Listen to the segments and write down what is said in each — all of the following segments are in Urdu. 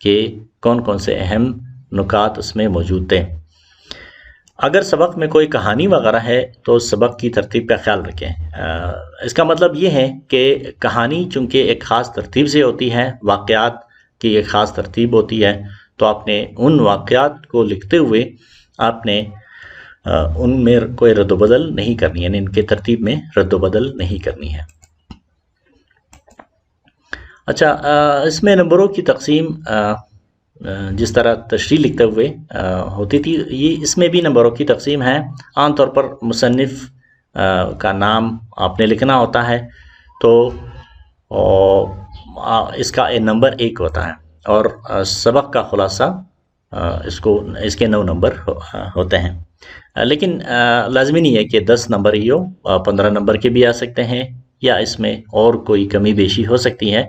کہ کون کون سے اہم نکات اس میں موجود تھے۔ اگر سبق میں کوئی کہانی وغیرہ ہے تو سبق کی ترتیب کا خیال رکھیں۔ اس کا مطلب یہ ہے کہ کہانی چونکہ ایک خاص ترتیب سے ہوتی ہے، واقعات کی ایک خاص ترتیب ہوتی ہے، تو آپ نے ان واقعات کو لکھتے ہوئے آپ نے ان میں کوئی رد و بدل نہیں کرنی، یعنی ان کے ترتیب میں رد و بدل نہیں کرنی ہے۔ اچھا، اس میں نمبروں کی تقسیم جس طرح تشریح لکھتے ہوئے ہوتی تھی، یہ اس میں بھی نمبروں کی تقسیم ہے۔ عام طور پر مصنف کا نام آپ نے لکھنا ہوتا ہے، تو اس کا نمبر 1 ہوتا ہے، اور سبق کا خلاصہ اس کے 9 نمبر ہوتے ہیں۔ لیکن لازمی نہیں ہے کہ 10 نمبر ہی ہو، 15 نمبر کے بھی آ سکتے ہیں، یا اس میں اور کوئی کمی بیشی ہو سکتی ہے،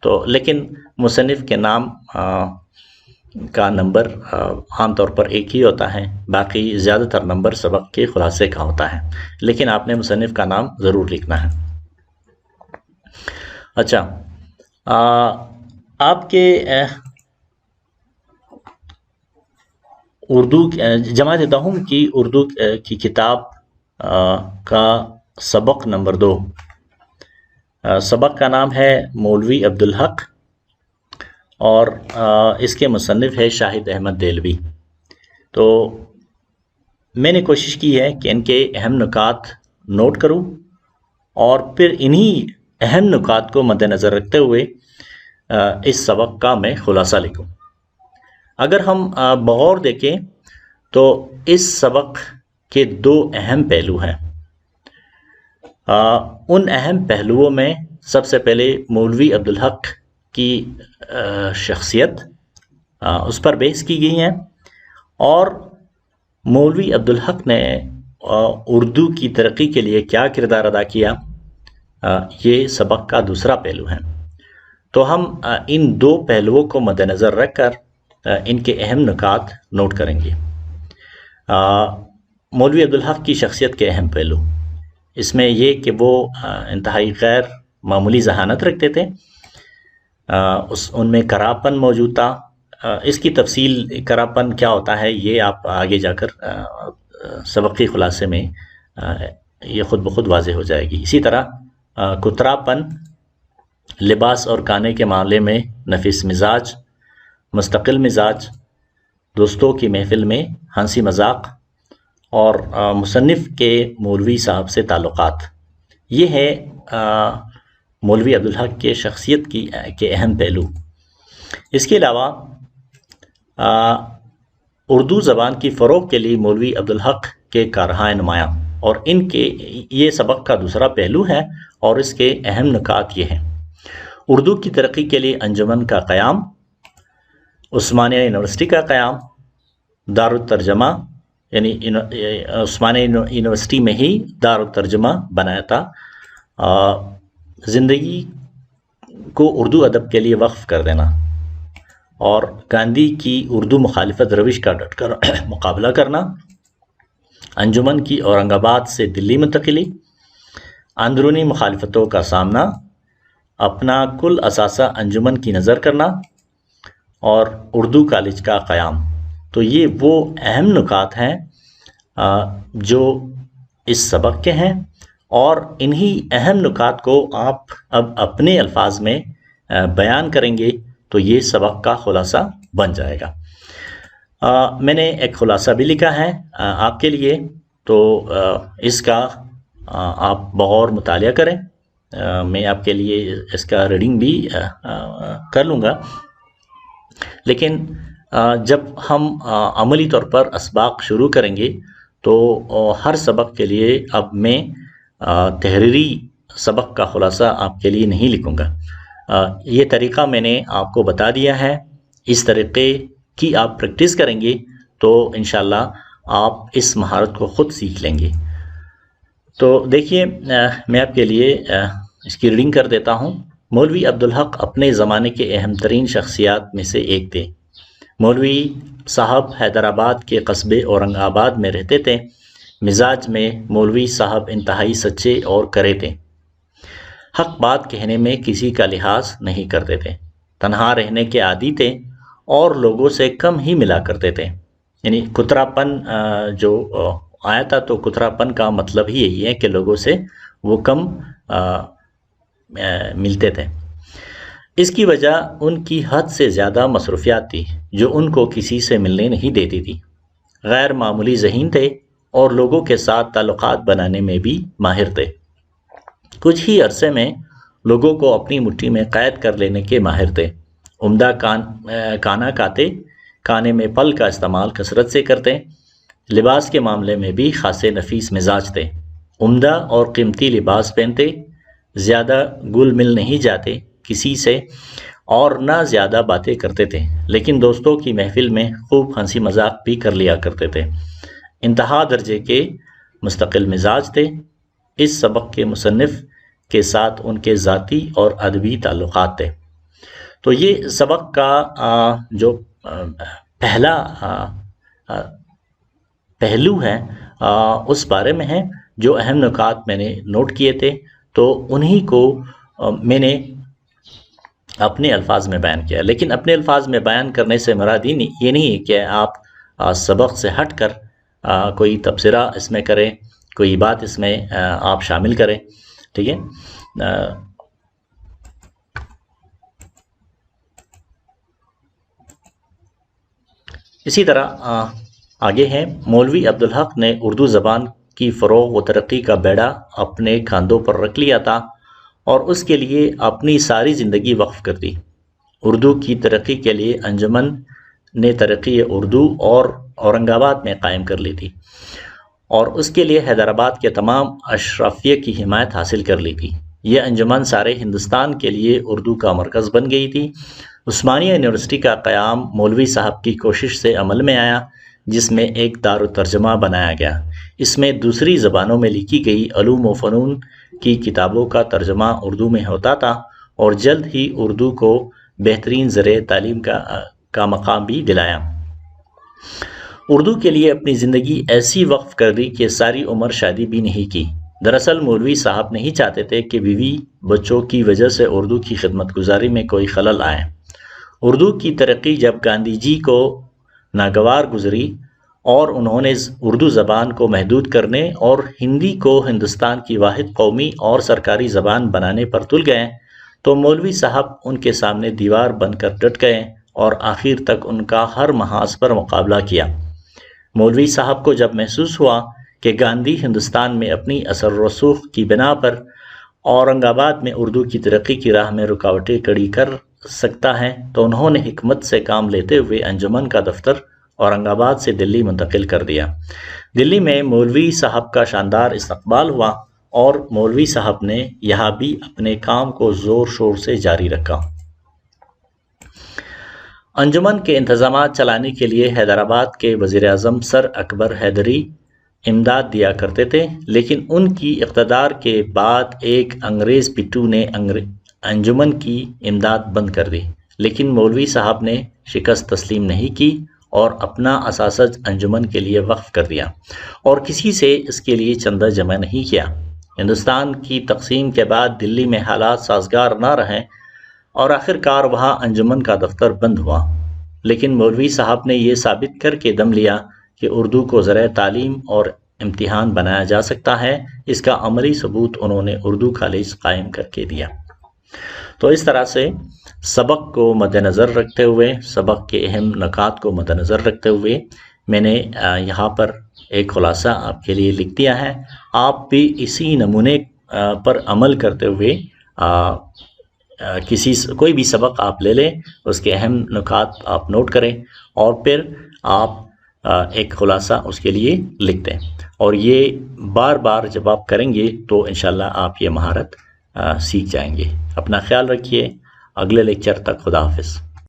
تو لیکن مصنف کے نام کا نمبر عام طور پر 1 ہی ہوتا ہے، باقی زیادہ تر نمبر سبق کے خلاصے کا ہوتا ہے، لیکن آپ نے مصنف کا نام ضرور لکھنا ہے۔ اچھا، آپ کے اردو جمع دیتا ہوں کہ اردو کی کتاب کا سبق نمبر 2، سبق کا نام ہے مولوی عبدالحق، اور اس کے مصنف ہے شاہد احمد دہلوی۔ تو میں نے کوشش کی ہے کہ ان کے اہم نکات نوٹ کروں، اور پھر انہی اہم نکات کو مد نظر رکھتے ہوئے اس سبق کا میں خلاصہ لکھوں۔ اگر ہم بغور دیکھیں تو اس سبق کے 2 اہم پہلو ہیں۔ ان اہم پہلوؤں میں سب سے پہلے مولوی عبدالحق کی شخصیت، اس پر بحث کی گئی ہے، اور مولوی عبدالحق نے اردو کی ترقی کے لیے کیا کردار ادا کیا، یہ سبق کا دوسرا پہلو ہے۔ تو ہم ان 2 پہلوؤں کو مد نظر رکھ کر ان کے اہم نکات نوٹ کریں گے۔ مولوی عبدالحق کی شخصیت کے اہم پہلو، اس میں یہ کہ وہ انتہائی غیر معمولی ذہانت رکھتے تھے، ان میں کراپن موجود تھا۔ اس کی تفصیل کراپن کیا ہوتا ہے یہ آپ آگے جا کر سبق کے خلاصے میں یہ خود بخود واضح ہو جائے گی۔ اسی طرح کتراپن، لباس اور کھانے کے معاملے میں نفیس مزاج، مستقل مزاج، دوستوں کی محفل میں ہنسی مذاق، اور مصنف کے مولوی صاحب سے تعلقات، یہ ہے مولوی عبدالحق کے شخصیت کے اہم پہلو۔ اس کے علاوہ اردو زبان کی فروغ کے لیے مولوی عبدالحق کے کارہائے نمایاں، اور ان کے یہ سبق کا دوسرا پہلو ہے، اور اس کے اہم نکات یہ ہیں۔ اردو کی ترقی کے لیے انجمن کا قیام، عثمانیہ یونیورسٹی کا قیام، دارالترجمہ، یعنی عثمانیہ یونیورسٹی میں ہی دارالترجمہ بنایا تھا، زندگی کو اردو ادب کے لیے وقف کر دینا، اور گاندھی کی اردو مخالفت روش کا ڈٹ کر مقابلہ کرنا، انجمن کی اورنگ آباد سے دلی منتقلی، اندرونی مخالفتوں کا سامنا، اپنا کل اثاثہ انجمن کی نظر کرنا، اور اردو کالج کا قیام۔ تو یہ وہ اہم نکات ہیں جو اس سبق کے ہیں، اور انہی اہم نکات کو آپ اب اپنے الفاظ میں بیان کریں گے تو یہ سبق کا خلاصہ بن جائے گا۔ میں نے ایک خلاصہ بھی لکھا ہے آپ کے لیے، تو اس کا آپ بغور مطالعہ کریں۔ میں آپ کے لیے اس کا ریڈنگ بھی کر لوں گا، لیکن جب ہم عملی طور پر اسباق شروع کریں گے تو ہر سبق کے لیے اب میں تحریری سبق کا خلاصہ آپ کے لیے نہیں لکھوں گا۔ یہ طریقہ میں نے آپ کو بتا دیا ہے، اس طریقے کی آپ پریکٹس کریں گے تو انشاءاللہ آپ اس مہارت کو خود سیکھ لیں گے۔ تو دیکھیے، میں آپ کے لیے اس کی ریڈنگ کر دیتا ہوں۔ مولوی عبدالحق اپنے زمانے کے اہم ترین شخصیات میں سے ایک تھے۔ مولوی صاحب حیدرآباد کے قصبے اورنگ آباد میں رہتے تھے۔ مزاج میں مولوی صاحب انتہائی سچے اور کرے تھے۔ حق بات کہنے میں کسی کا لحاظ نہیں کرتے تھے۔ تنہا رہنے کے عادی تھے اور لوگوں سے کم ہی ملا کرتے تھے. یعنی کتراپن جو آیا تھا، تو کتراپن کا مطلب ہی یہی ہے کہ لوگوں سے وہ کم ملتے تھے. اس کی وجہ ان کی حد سے زیادہ مصروفیات تھی جو ان کو کسی سے ملنے نہیں دیتی تھی. غیر معمولی ذہین تھے اور لوگوں کے ساتھ تعلقات بنانے میں بھی ماہر تھے. کچھ ہی عرصے میں لوگوں کو اپنی مٹھی میں قید کر لینے کے ماہر تھے. عمدہ کھانا کھاتے، کھانے میں پھل کا استعمال کثرت سے کرتے. لباس کے معاملے میں بھی خاصے نفیس مزاج تھے. عمدہ اور قیمتی لباس پہنتے، زیادہ گل مل نہیں جاتے کسی سے، اور نہ زیادہ باتیں کرتے تھے، لیکن دوستوں کی محفل میں خوب ہنسی مذاق بھی کر لیا کرتے تھے. انتہا درجے کے مستقل مزاج تھے. اس سبق کے مصنف کے ساتھ ان کے ذاتی اور ادبی تعلقات تھے. تو یہ سبق کا جو پہلا پہلو ہے اس بارے میں ہے. جو اہم نکات میں نے نوٹ کیے تھے تو انہی کو میں نے اپنے الفاظ میں بیان کیا. لیکن اپنے الفاظ میں بیان کرنے سے مراد یہ نہیں ہے کہ آپ سبق سے ہٹ کر کوئی تبصرہ اس میں کریں، کوئی بات اس میں آپ شامل کریں. ٹھیک ہے. اسی طرح آگے ہیں، مولوی عبدالحق نے اردو زبان کی فروغ و ترقی کا بیڑا اپنے کاندھوں پر رکھ لیا تھا اور اس کے لیے اپنی ساری زندگی وقف کر دی. اردو کی ترقی کے لیے انجمن نے ترقی اردو اور اورنگ آباد میں قائم کر لی تھی اور اس کے لیے حیدرآباد کے تمام اشرافیہ کی حمایت حاصل کر لی تھی. یہ انجمن سارے ہندوستان کے لیے اردو کا مرکز بن گئی تھی. عثمانیہ یونیورسٹی کا قیام مولوی صاحب کی کوشش سے عمل میں آیا، جس میں ایک دارالترجمہ بنایا گیا. اس میں دوسری زبانوں میں لکھی گئی علوم و فنون کی کتابوں کا ترجمہ اردو میں ہوتا تھا اور جلد ہی اردو کو بہترین ذریعہ تعلیم کا مقام بھی دلایا. اردو کے لیے اپنی زندگی ایسی وقف کر دی کہ ساری عمر شادی بھی نہیں کی. دراصل مولوی صاحب نہیں چاہتے تھے کہ بیوی بچوں کی وجہ سے اردو کی خدمت گزاری میں کوئی خلل آئے. اردو کی ترقی جب گاندھی جی کو ناگوار گزری اور انہوں نے اردو زبان کو محدود کرنے اور ہندی کو ہندوستان کی واحد قومی اور سرکاری زبان بنانے پر تل گئے، تو مولوی صاحب ان کے سامنے دیوار بن کر ڈٹ گئے اور آخر تک ان کا ہر محاذ پر مقابلہ کیا. مولوی صاحب کو جب محسوس ہوا کہ گاندھی ہندوستان میں اپنی اثر و رسوخ کی بنا پر اورنگ آباد میں اردو کی ترقی کی راہ میں رکاوٹیں کھڑی کر سکتا ہے، تو انہوں نے حکمت سے کام لیتے ہوئے انجمن کا دفتر اورنگ آباد سے دلی منتقل کر دیا. دلی میں مولوی صاحب کا شاندار استقبال ہوا اور مولوی صاحب نے یہاں بھی اپنے کام کو زور شور سے جاری رکھا. انجمن کے انتظامات چلانے کے لیے حیدرآباد کے وزیر اعظم سر اکبر حیدری امداد دیا کرتے تھے، لیکن ان کی اقتدار کے بعد ایک انگریز پٹو نے انجمن کی امداد بند کر دی. لیکن مولوی صاحب نے شکست تسلیم نہیں کی اور اپنا اثاثہ انجمن کے لیے وقف کر دیا اور کسی سے اس کے لیے چندہ جمع نہیں کیا. ہندوستان کی تقسیم کے بعد دلی میں حالات سازگار نہ رہے اور آخرکار وہاں انجمن کا دفتر بند ہوا. لیکن مولوی صاحب نے یہ ثابت کر کے دم لیا کہ اردو کو ذریعہ تعلیم اور امتحان بنایا جا سکتا ہے. اس کا عملی ثبوت انہوں نے اردو کالج قائم کر کے دیا. تو اس طرح سے سبق کو مد نظر رکھتے ہوئے، سبق کے اہم نکات کو مد نظر رکھتے ہوئے میں نے یہاں پر ایک خلاصہ آپ کے لیے لکھ دیا ہے. آپ بھی اسی نمونے پر عمل کرتے ہوئے کوئی بھی سبق آپ لے لیں، اس کے اہم نکات آپ نوٹ کریں اور پھر آپ ایک خلاصہ اس کے لیے لکھ دیں. اور یہ بار بار جب آپ کریں گے تو انشاءاللہ آپ یہ مہارت سیکھ جائیں گے. اپنا خیال رکھیے. اگلے لیکچر تک خدا حافظ.